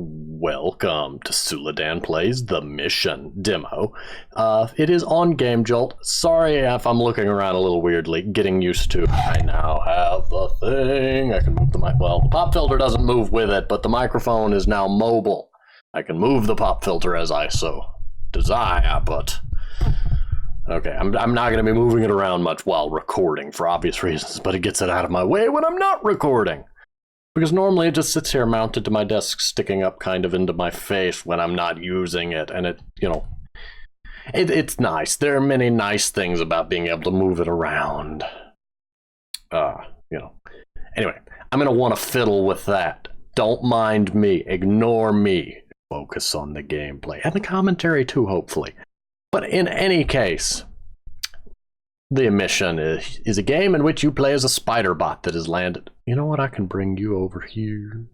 Welcome to Suladan Plays The Mission demo. It is on Game Jolt. Sorry if I'm looking around a little weirdly, getting used to. I now have the thing. I can move the mic. Well, the pop filter doesn't move with it, but the microphone is now mobile. I can move the pop filter as I so desire, but... Okay, I'm not going to be moving it around much while recording for obvious reasons, but it gets it out of my way when I'm not recording. Because normally it just sits here mounted to my desk, sticking up kind of into my face when I'm not using it, and it, you know, it's nice. There are many nice things about being able to move it around. You know. Anyway, I'm going to want to fiddle with that. Don't mind me. Ignore me. Focus on the gameplay. And the commentary too, hopefully. But in any case, The Mission is a game in which you play as a spider bot that has landed. You know what? I can bring you over here.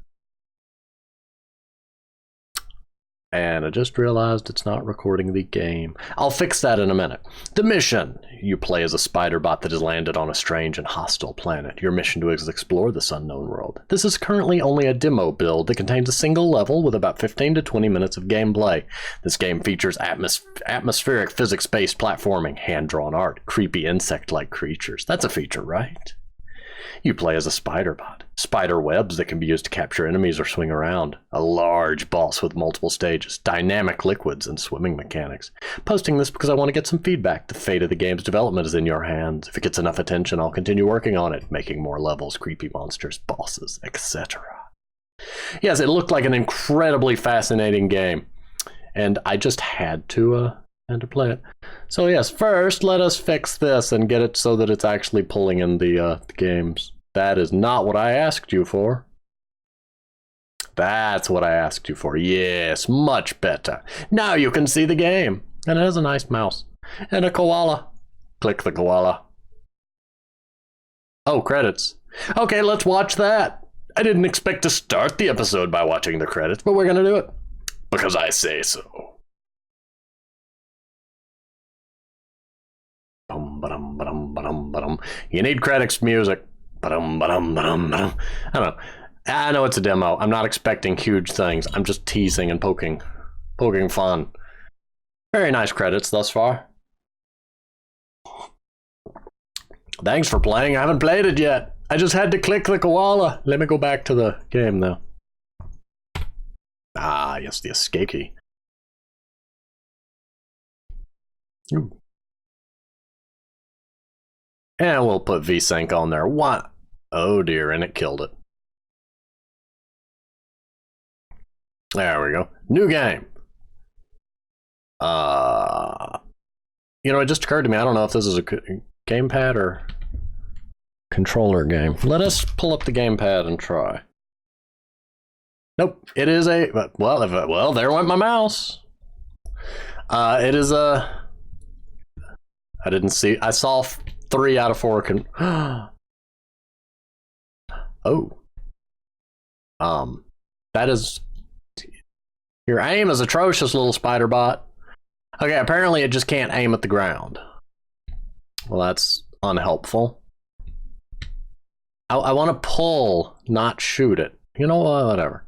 And I just realized it's not recording the game. I'll fix that in a minute. The Mission. You play as a spider bot that has landed on a strange and hostile planet. Your mission is to explore this unknown world. This is currently only a demo build that contains a single level with about 15 to 20 minutes of gameplay. This game features atmospheric physics-based platforming, hand-drawn art, creepy insect-like creatures. That's a feature, right? You play as a spider bot. Spider webs that can be used to capture enemies or swing around. A large boss with multiple stages, dynamic liquids, and swimming mechanics. Posting this because I want to get some feedback. The fate of the game's development is in your hands. If it gets enough attention, I'll continue working on it, making more levels, creepy monsters, bosses, etc. Yes, it looked like an incredibly fascinating game, and I just had to play it. So yes, first let us fix this and get it so that it's actually pulling in the games. That is not what I asked you for. That's what I asked you for. Yes, much better. Now you can see the game. And it has a nice mouse. And a koala. Click the koala. Oh, credits. Okay, let's watch that. I didn't expect to start the episode by watching the credits, but we're gonna do it. Because I say so. You need credits music. I don't know. I know it's a demo. I'm not expecting huge things. I'm just teasing and poking fun. Very nice credits thus far. Thanks for playing. I haven't played it yet. I just had to click the koala. Let me go back to the game now. Ah, yes, the escape key. Ooh. And we'll put VSync on there. What? Oh dear, and it killed it. There we go. New game. You know, it just occurred to me, I don't know if this is a gamepad or controller game. Let us pull up the gamepad and try. Nope, it is a, well, there went my mouse. It is a, I didn't see, I saw 3 out of 4 can. Oh. That is. Your aim is atrocious, little spider bot. Okay, apparently it just can't aim at the ground. Well, that's unhelpful. I want to pull, not shoot it. You know what? Whatever.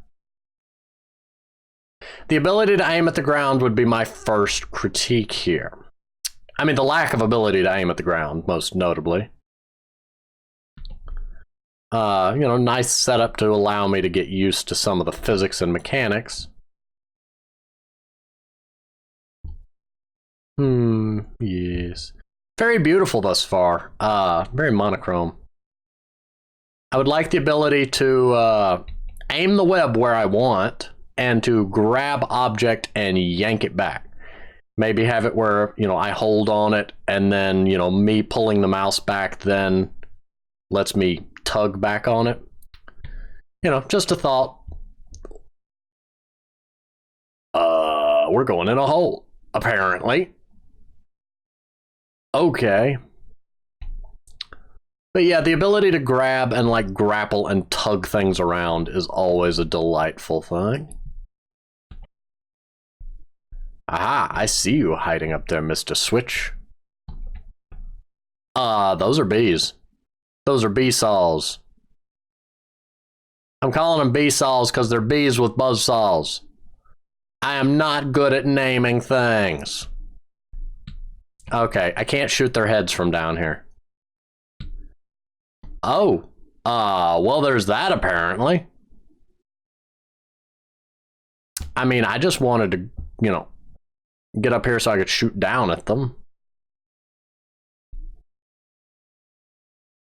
The ability to aim at the ground would be my first critique here. I mean, the lack of ability to aim at the ground, most notably. You know, nice setup to allow me to get used to some of the physics and mechanics. Yes. Very beautiful thus far. Very monochrome. I would like the ability to aim the web where I want and to grab object and yank it back. Maybe have it where, you know, I hold on it and then, you know, me pulling the mouse back then lets me tug back on it. You know, just a thought. We're going in a hole, apparently. Okay. But yeah, the ability to grab and like grapple and tug things around is always a delightful thing. Aha, I see you hiding up there, Mr. Switch. Those are bees. Those are bee saws. I'm calling them bee saws because they're bees with buzz saws. I am not good at naming things. Okay, I can't shoot their heads from down here. Oh, well, there's that apparently. I mean, I just wanted to, you know, get up here so I could shoot down at them.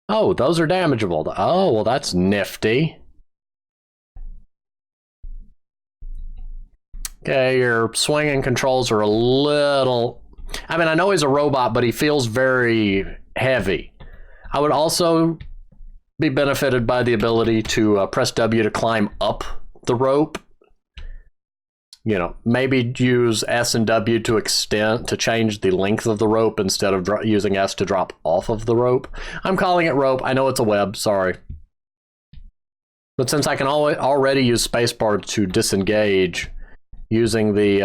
Oh, those are damageable. Oh, well, that's nifty. Okay, your swinging controls are a little... I mean, I know he's a robot, but he feels very heavy. I would also be benefited by the ability to press W to climb up the rope. You know, maybe use S and W to change the length of the rope instead of using S to drop off of the rope. I'm calling it rope. I know it's a web, sorry. But since I can already use spacebar to disengage, using the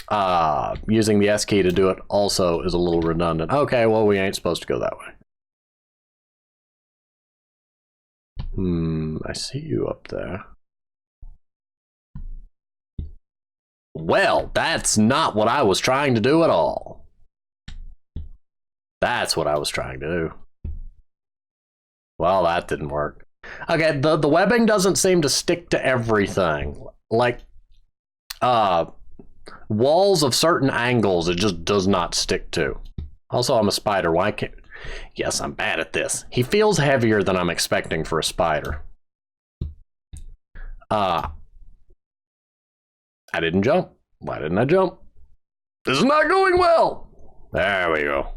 S key to do it also is a little redundant. Okay, well, we ain't supposed to go that way. I see you up there. Well, that's not what I was trying to do at all. That's what I was trying to do. Well, that didn't work. Okay, the webbing doesn't seem to stick to everything. Like, walls of certain angles, it just does not stick to. Also, I'm a spider. Why can't... Yes, I'm bad at this. He feels heavier than I'm expecting for a spider. I didn't jump. Why didn't I jump? This is not going well. There we go.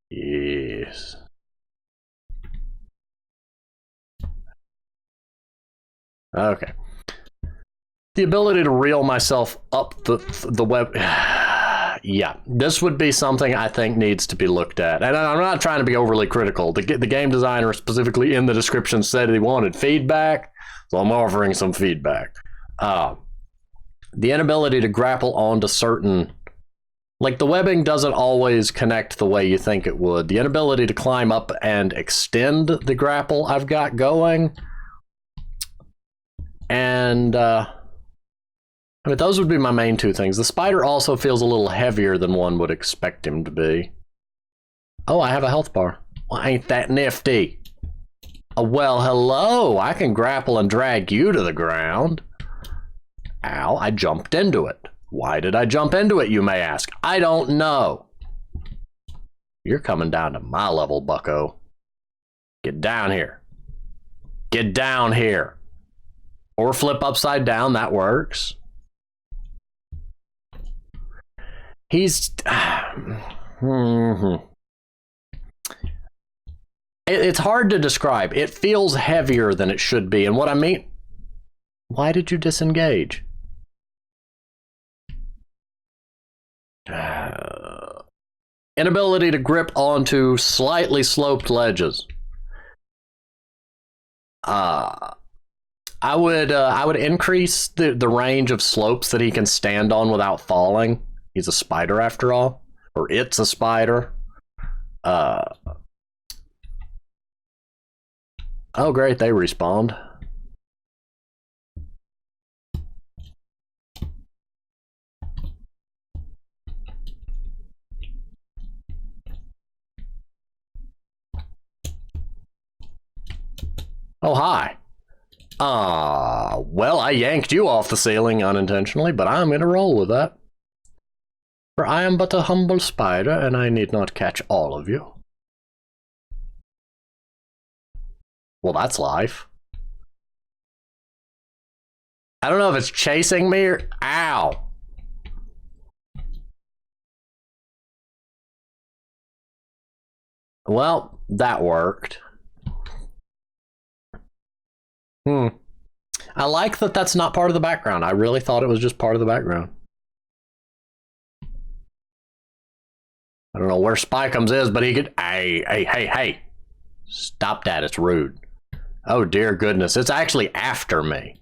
Yes. Okay. The ability to reel myself up the web. Yeah, this would be something I think needs to be looked at. And I'm not trying to be overly critical. The game designer specifically in the description said he wanted feedback, so I'm offering some feedback. The inability to grapple onto certain... Like, the webbing doesn't always connect the way you think it would. The inability to climb up and extend the grapple I've got going. And, I mean, those would be my main two things. The spider also feels a little heavier than one would expect him to be. Oh, I have a health bar. Well, ain't that nifty? Oh, well, hello. I can grapple and drag you to the ground. Ow, I jumped into it. Why did I jump into it, you may ask? I don't know. You're coming down to my level, bucko. Get down here. Get down here. Or flip upside down, that works. He's... It's hard to describe. It feels heavier than it should be. And what I mean... Why did you disengage? Inability to grip onto slightly sloped ledges. I would increase the range of slopes that he can stand on without falling. He's a spider after all, or it's a spider. Oh great, they respawned. Oh, hi. Well, I yanked you off the ceiling unintentionally, but I'm gonna roll with that. For I am but a humble spider, and I need not catch all of you. Well, that's life. I don't know if it's chasing me or... Ow! Well, that worked. I like that that's not part of the background. I really thought it was just part of the background. I don't know where Spikeums is, but he could... Hey. Stop that, it's rude. Oh, dear goodness. It's actually after me.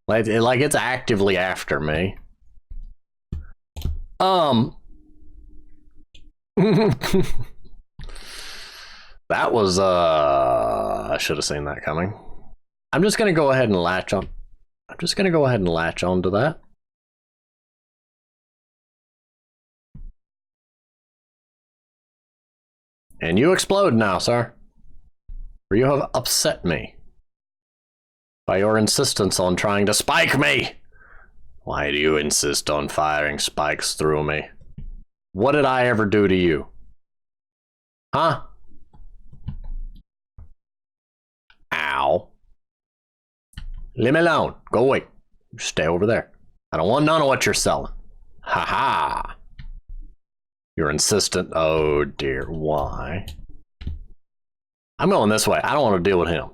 Like it's actively after me. That That was, I should have seen that coming. I'm just going to go ahead and latch on. I'm just going to go ahead and latch onto that. And you explode now, sir. For you have upset me by your insistence on trying to spike me. Why do you insist on firing spikes through me? What did I ever do to you? Huh? Ow. Leave me alone. Go away. Stay over there. I don't want none of what you're selling. Ha ha. You're insistent. Oh dear. Why? I'm going this way. I don't want to deal with him.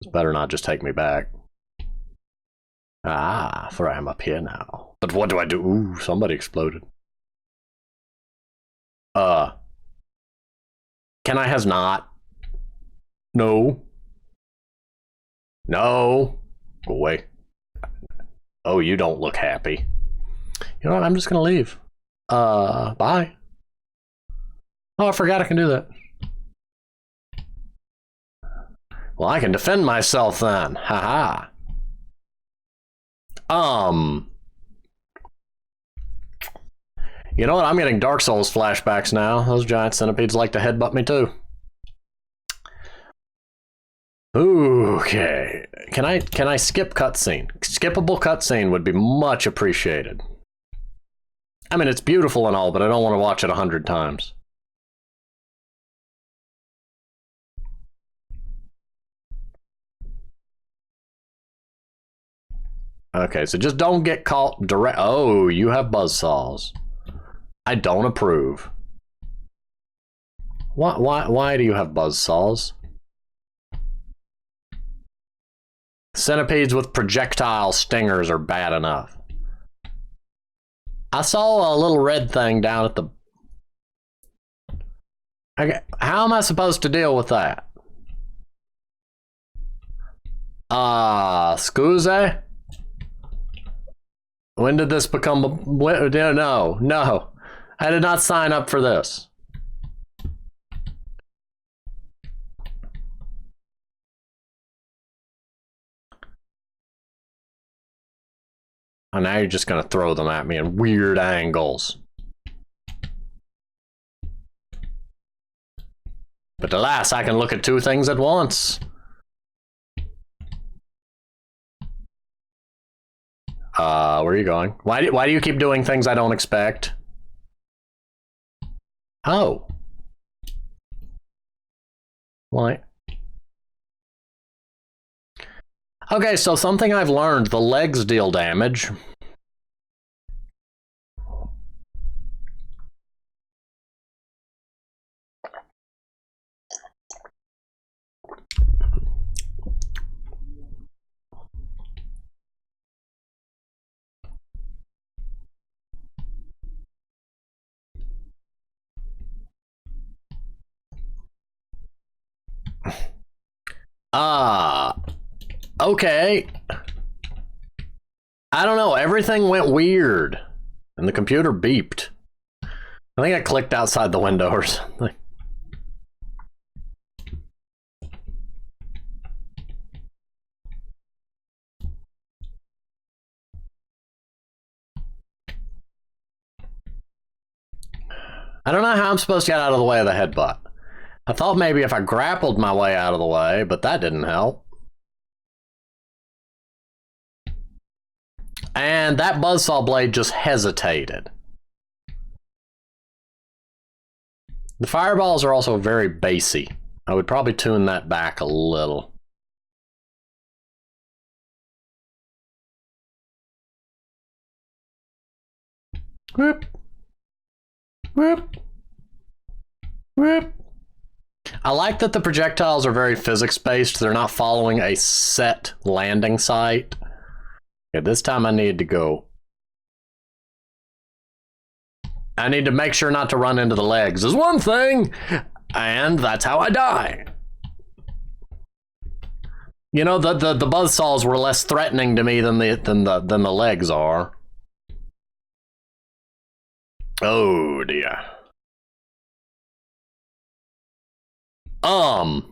It's better not just take me back. Ah, for I am up here now. But what do I do? Ooh, somebody exploded. Can I has not? No. No. Go away. Oh, you don't look happy. You know what? I'm just gonna leave. Bye. Oh, I forgot I can do that. Well, I can defend myself then. Haha. You know what? I'm getting Dark Souls flashbacks now. Those giant centipedes like to headbutt me too. Okay. Can I skip cutscene? Skippable cutscene would be much appreciated. I mean, it's beautiful and all, but I don't want to watch it 100 times. Okay, so just don't get caught direct. Oh, you have buzzsaws. I don't approve. Why do you have buzzsaws? Centipedes with projectile stingers are bad enough. I saw a little red thing down at the... Okay, how am I supposed to deal with that? Scusa? When did this become... No. I did not sign up for this. And now you're just going to throw them at me in weird angles. But alas, I can look at two things at once. Where are you going? Why do you keep doing things I don't expect? Oh. Why? Okay, so something I've learned, the legs deal damage. Okay. I don't know, everything went weird. And the computer beeped. I think I clicked outside the window or something. I don't know how I'm supposed to get out of the way of the headbutt. I thought maybe if I grappled my way out of the way, but that didn't help. And that buzzsaw blade just hesitated. The fireballs are also very bassy. I would probably tune that back a little. Whoop. Whoop. Whoop. I like that the projectiles are very physics-based. They're not following a set landing site. Okay, this time I need to go. I need to make sure not to run into the legs is one thing, and that's how I die. You know, the buzzsaws were less threatening to me than the legs are. Oh dear. How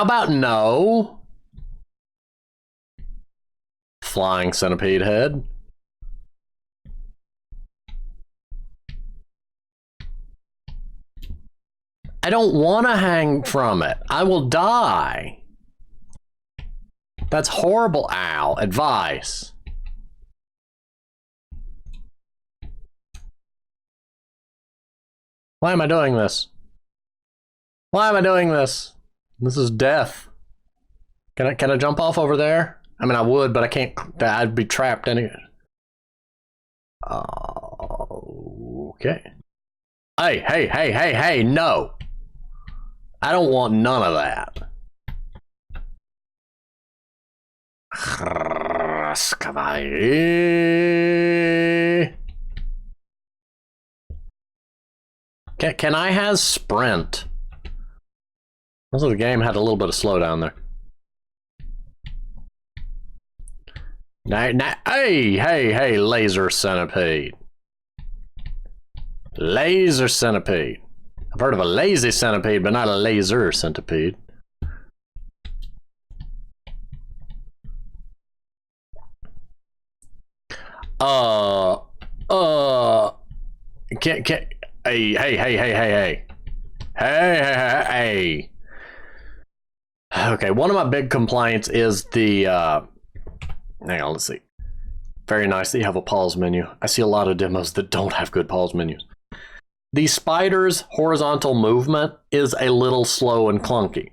about no? Flying centipede head. I don't want to hang from it. I will die. That's horrible. Ow. Advice. Why am I doing this? Why am I doing this? This is death. Can I jump off over there? I mean, I would, but I can't. I'd be trapped anyway. Okay. Hey, no. I don't want none of that. Can I have sprint? Also, the game had a little bit of slowdown there. Hey, laser centipede. Laser centipede. I've heard of a lazy centipede, but not a laser centipede. Hey. Hey. Okay, one of my big complaints is the, hang on, let's see. Very nice that you have a pause menu. I see a lot of demos that don't have good pause menus. The spider's horizontal movement is a little slow and clunky.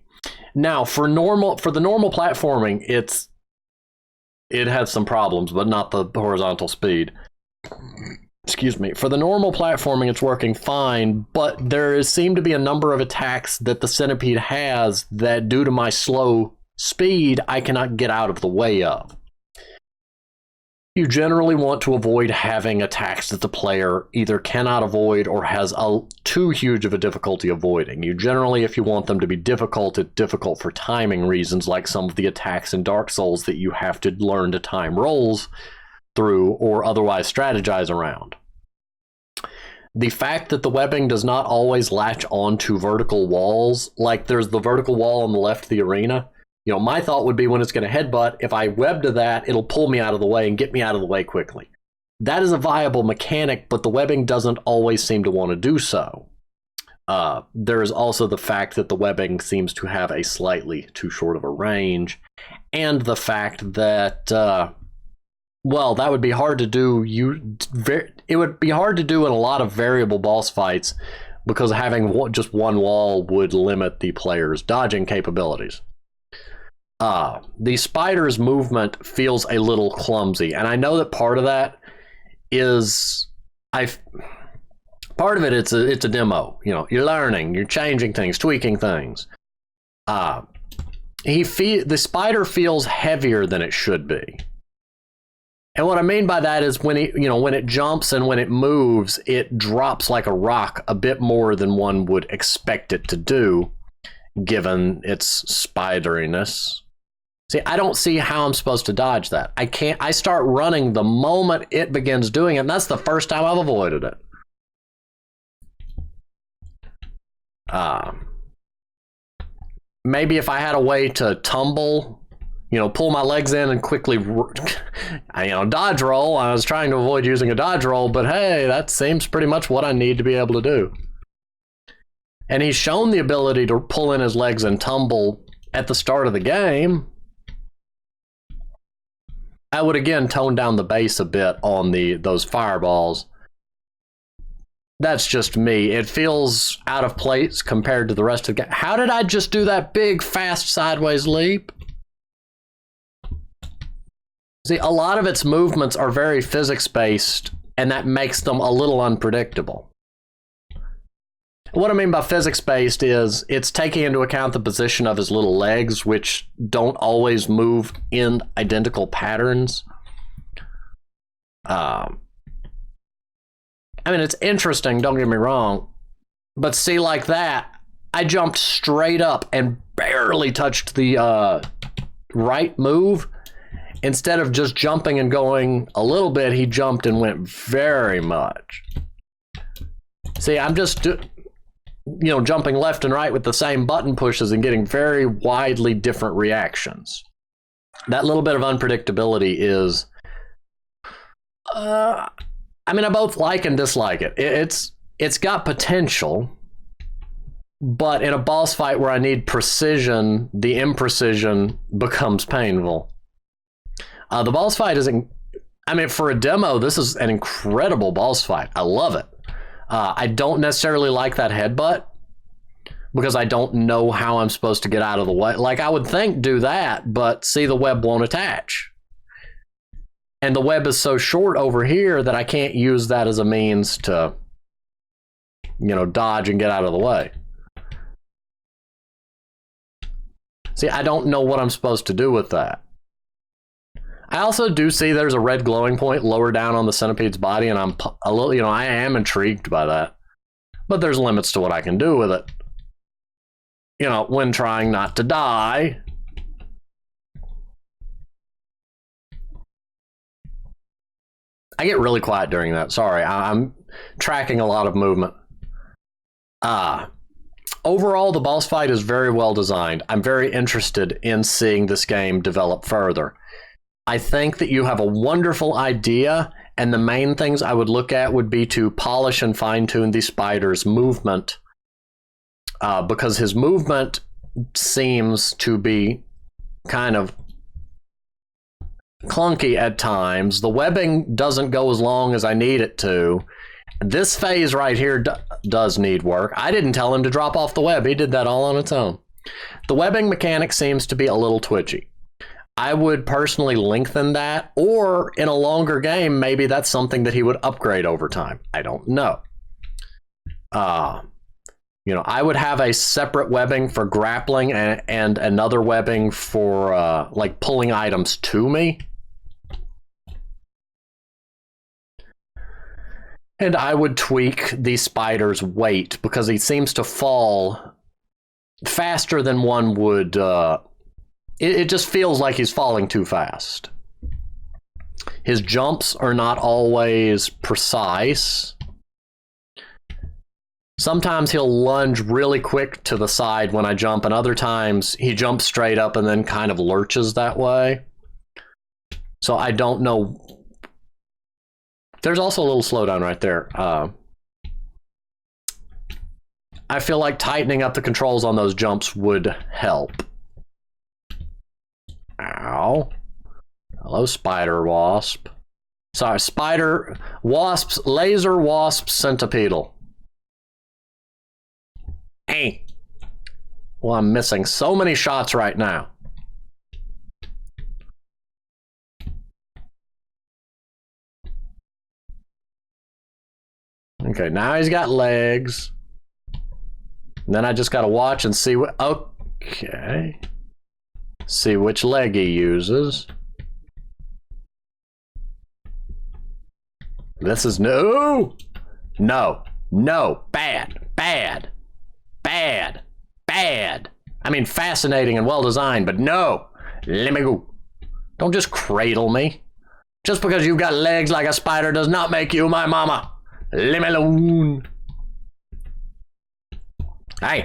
Now, for the normal platforming, it has some problems, but not the horizontal speed. Excuse me. For the normal platforming, it's working fine, but there seem to be a number of attacks that the centipede has that, due to my slow speed, I cannot get out of the way of. You generally want to avoid having attacks that the player either cannot avoid or has too huge of a difficulty avoiding. You generally, if you want them to be difficult, it's difficult for timing reasons, like some of the attacks in Dark Souls that you have to learn to time rolls through or otherwise strategize around. The fact that the webbing does not always latch onto vertical walls, like there's the vertical wall on the left of the arena. You know, my thought would be when it's going to headbutt, if I web to that, it'll pull me out of the way and get me out of the way quickly. That is a viable mechanic, but the webbing doesn't always seem to want to do so. There is also the fact that the webbing seems to have a slightly too short of a range, and the fact that, well, that would be hard to do. It would be hard to do in a lot of variable boss fights, because having just one wall would limit the player's dodging capabilities. The spider's movement feels a little clumsy, and I know that part of that is part of it. It's a demo. You know, you're learning, you're changing things, tweaking things. The spider feels heavier than it should be, and what I mean by that is when it jumps and when it moves, it drops like a rock a bit more than one would expect it to do, given its spideriness. See, I don't see how I'm supposed to dodge that. I start running the moment it begins doing it, and that's the first time I've avoided it. Maybe if I had a way to tumble, pull my legs in and quickly, dodge roll. I was trying to avoid using a dodge roll, but hey, that seems pretty much what I need to be able to do. And he's shown the ability to pull in his legs and tumble at the start of the game. I would again tone down the bass a bit on those fireballs. That's just me. It feels out of place compared to the rest of the game. How did I just do that big, fast sideways leap? See, a lot of its movements are very physics-based, and that makes them a little unpredictable. What I mean by physics-based is it's taking into account the position of his little legs, which don't always move in identical patterns. I mean, it's interesting, don't get me wrong, but see, like that, I jumped straight up and barely touched the right move. Instead of just jumping and going a little bit, he jumped and went very much. See, jumping left and right with the same button pushes and getting very widely different reactions. That little bit of unpredictability is, I both like and dislike it. It's got potential, but in a boss fight where I need precision, the imprecision becomes painful. The boss fight isn't. For a demo, this is an incredible boss fight. I love it. I don't necessarily like that headbutt because I don't know how I'm supposed to get out of the way. Like, I would think do that, but see, the web won't attach. And the web is so short over here that I can't use that as a means to, dodge and get out of the way. See, I don't know what I'm supposed to do with that. I also do see there's a red glowing point lower down on the centipede's body, and I'm a little, I am intrigued by that. But there's limits to what I can do with it. When trying not to die. I get really quiet during that. Sorry, I'm tracking a lot of movement. Overall, the boss fight is very well designed. I'm very interested in seeing this game develop further. I think that you have a wonderful idea, and the main things I would look at would be to polish and fine-tune the spider's movement, because his movement seems to be kind of clunky at times. The webbing doesn't go as long as I need it to. This phase right here does need work. I didn't tell him to drop off the web. He did that all on its own. The webbing mechanic seems to be a little twitchy. I would personally lengthen that, or in a longer game, maybe that's something that he would upgrade over time. I don't know. I would have a separate webbing for grappling and another webbing for like pulling items to me. And I would tweak the spider's weight because he seems to fall faster than one would. It just feels like he's falling too fast. His jumps are not always precise. Sometimes he'll lunge really quick to the side when I jump, and other times he jumps straight up and then kind of lurches that way. So I don't know. There's also a little slowdown right there. I feel like tightening up the controls on those jumps would help. Ow. Hello, spider wasp. Sorry, spider wasps, laser wasp centipedal. Hey. Well, I'm missing so many shots right now. Okay, now he's got legs. And then I just gotta watch and see what. Okay. See which leg he uses. This is no, bad. I mean, fascinating and well designed, but no, let me go. Don't just cradle me. Just because you've got legs like a spider does not make you my mama. Leave me alone. Hey.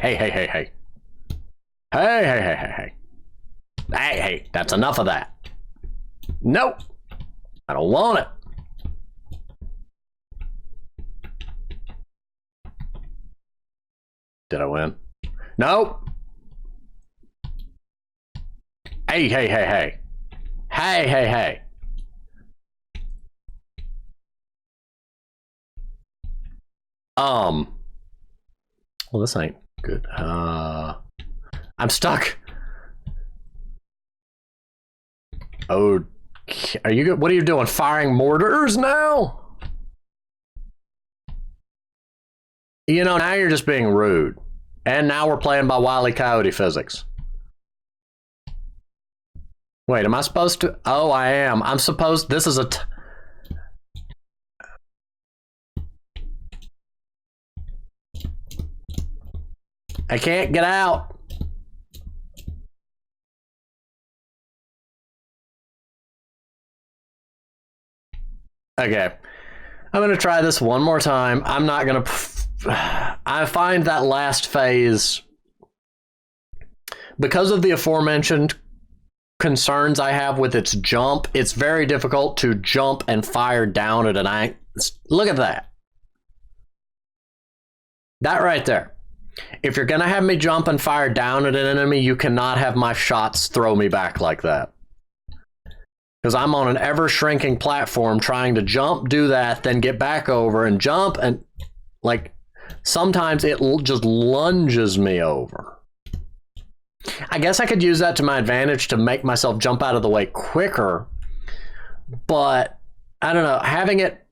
Hey, that's enough of that. Nope. I don't want it. Did I win? Nope. Hey. Hey. Well, this ain't good. I'm stuck. Oh, are you good? What are you doing? Firing mortars now? Now you're just being rude. And now we're playing by Wile E. Coyote physics. Wait, am I supposed to? Oh, I am. I'm supposed. This is a. I can't get out. Okay. I'm going to try this one more time. I'm not going to I find that last phase, because of the aforementioned concerns I have with its jump, it's very difficult to jump and fire down at an angle. Look at that. That right there. If you're going to have me jump and fire down at an enemy, you cannot have my shots throw me back like that. Because I'm on an ever-shrinking platform trying to jump, do that, then get back over and jump, and like sometimes it just lunges me over. I guess I could use that to my advantage to make myself jump out of the way quicker, but I don't know, having it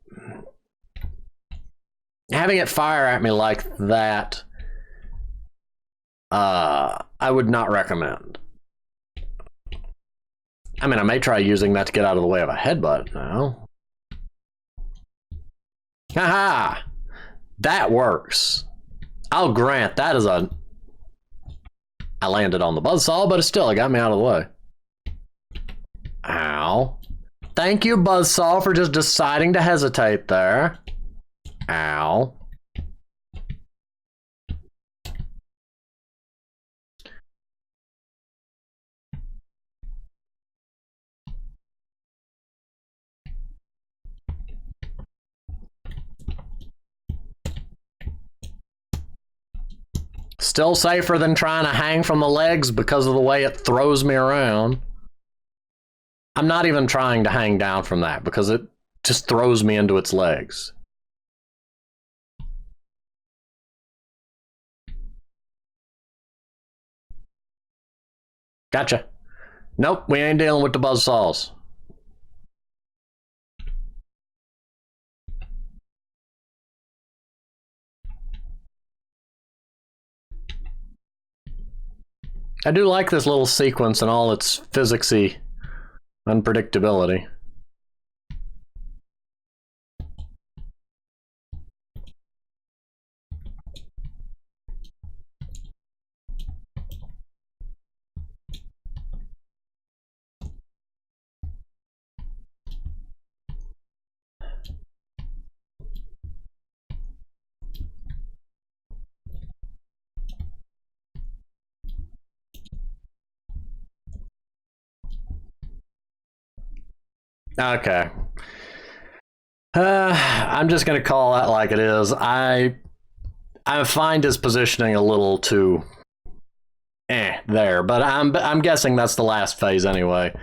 fire at me like that, I would not recommend. I mean, I may try using that to get out of the way of a headbutt now. Haha! That works. I'll grant that is a... I landed on the buzzsaw, but it got me out of the way. Ow. Thank you, buzzsaw, for just deciding to hesitate there. Ow. Still safer than trying to hang from the legs because of the way it throws me around. I'm not even trying to hang down from that because it just throws me into its legs. Gotcha. Nope, we ain't dealing with the buzzsaws. I do like this little sequence and all its physicsy unpredictability. Okay. I'm just gonna call that like it is. I find his positioning a little too there, but I'm guessing that's the last phase anyway.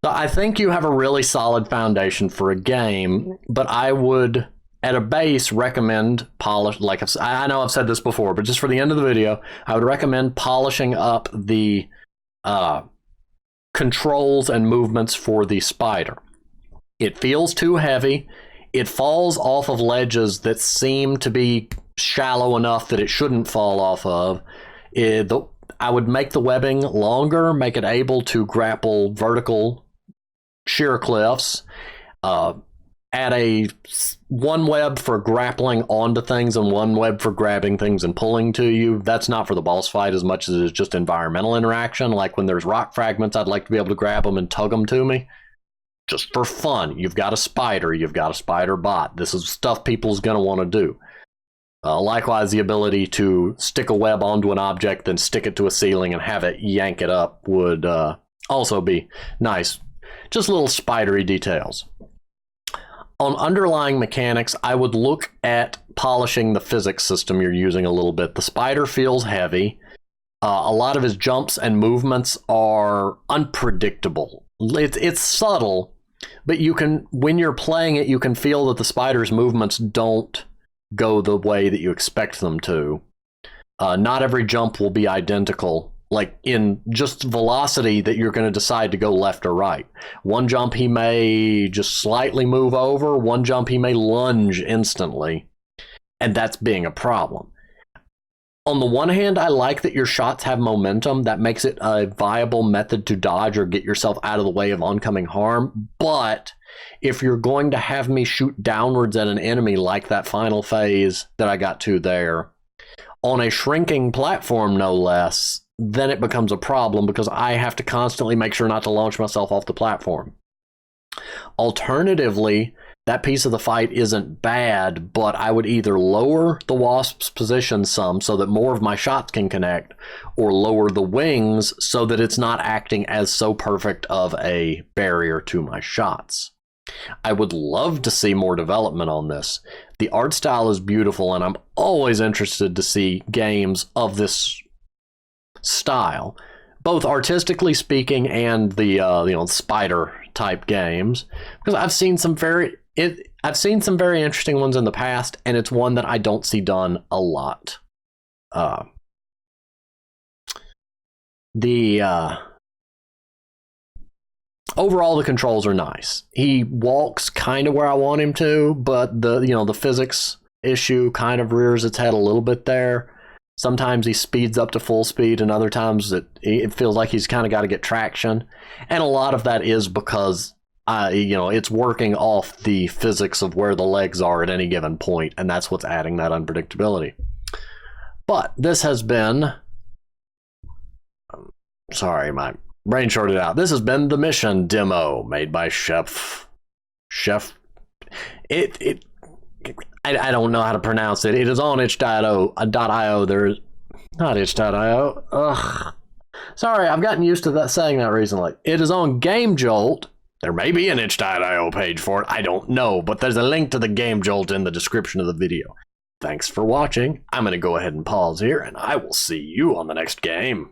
So I think you have a really solid foundation for a game, but I would at a base recommend polish, like I know I've said this before, but just for the end of the video, I would recommend polishing up the controls and movements for the spider. It feels too heavy. It falls off of ledges that seem to be shallow enough that it shouldn't fall off of. I would make the webbing longer, make it able to grapple vertical sheer cliffs. Add one web for grappling onto things and one web for grabbing things and pulling to you. That's not for the boss fight as much as it's just environmental interaction. Like when there's rock fragments, I'd like to be able to grab them and tug them to me. Just for fun. You've got a spider, you've got a spider bot. This is stuff people's going to want to do. Likewise, the ability to stick a web onto an object, then stick it to a ceiling and have it yank it up would also be nice. Just little spidery details. On underlying mechanics, I would look at polishing the physics system you're using a little bit. The spider feels heavy. A lot of his jumps and movements are unpredictable. It's subtle, but you can, when you're playing it, you can feel that the spider's movements don't go the way that you expect them to. Not every jump will be identical, like in just velocity that you're going to decide to go left or right. One jump he may just slightly move over, one jump he may lunge instantly, and that's being a problem. On the one hand, I like that your shots have momentum. That makes it a viable method to dodge or get yourself out of the way of oncoming harm. But if you're going to have me shoot downwards at an enemy like that final phase that I got to there, on a shrinking platform no less, then it becomes a problem because I have to constantly make sure not to launch myself off the platform. Alternatively, that piece of the fight isn't bad, but I would either lower the wasp's position some so that more of my shots can connect, or lower the wings so that it's not acting as so perfect of a barrier to my shots. I would love to see more development on this. The art style is beautiful, and I'm always interested to see games of this style, both artistically speaking and the spider type games, because I've seen some very interesting ones in the past, and it's one that I don't see done a lot. Overall, the controls are nice. He walks kind of where I want him to, but the physics issue kind of rears its head a little bit there. Sometimes he speeds up to full speed, and other times it feels like he's kind of got to get traction. And a lot of that is because it's working off the physics of where the legs are at any given point, and that's what's adding that unpredictability. But this has been... Sorry, my brain shorted out. This has been the Mission demo made by Chef. I don't know how to pronounce it. It is on itch.io. There's not itch.io. Ugh. Sorry, I've gotten used to saying that recently. It is on Game Jolt. There may be an itch.io page for it. I don't know, but there's a link to the Game Jolt in the description of the video. Thanks for watching. I'm going to go ahead and pause here, and I will see you on the next game.